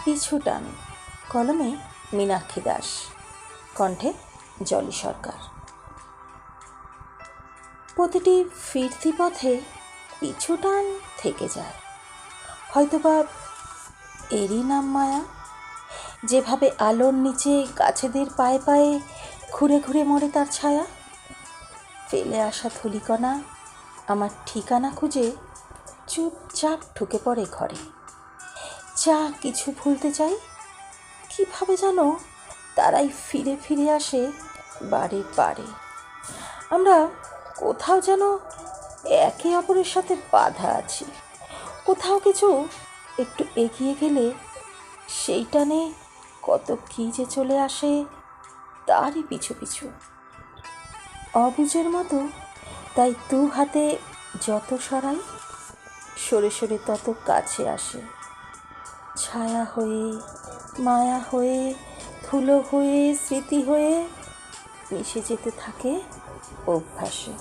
পিছু টান, কলমে মীনাক্ষী দাস, কণ্ঠে জলি সরকার। প্রতিটি ফিরতি পথে পিছু টান থেকে যায়, হয়তোবা এরই নাম মায়া। যেভাবে আলোর নিচে গাছেদের পায়ে পায়ে ঘুরে ঘুরে মরে তার ছায়া, ফেলে আসা ধূলিকণা আমার ঠিকানা খুঁজে চুপচাপ ঢুকে পড়ে ঘরে। যা কিছু ভুলতে চাই, কিভাবে যেন তারাই ফিরে ফিরে আসে বারে বারে। আমরা কোথাও যেন একে অপরের সাথে বাঁধা আছি, কোথাও কিছু একটু এগিয়ে গেলে সেই টানে কত কী যে চলে আসে তারই পিছু পিছু। অবুঝের মতো তাই দু হাতে যত সরাই, সরে সরে তত কাছে আসে। ছায়া হয়ে, মায়া হয়ে, ধুলো হয়ে, স্মৃতি হয়ে মিশে যেতে থাকে অভ্যাসে।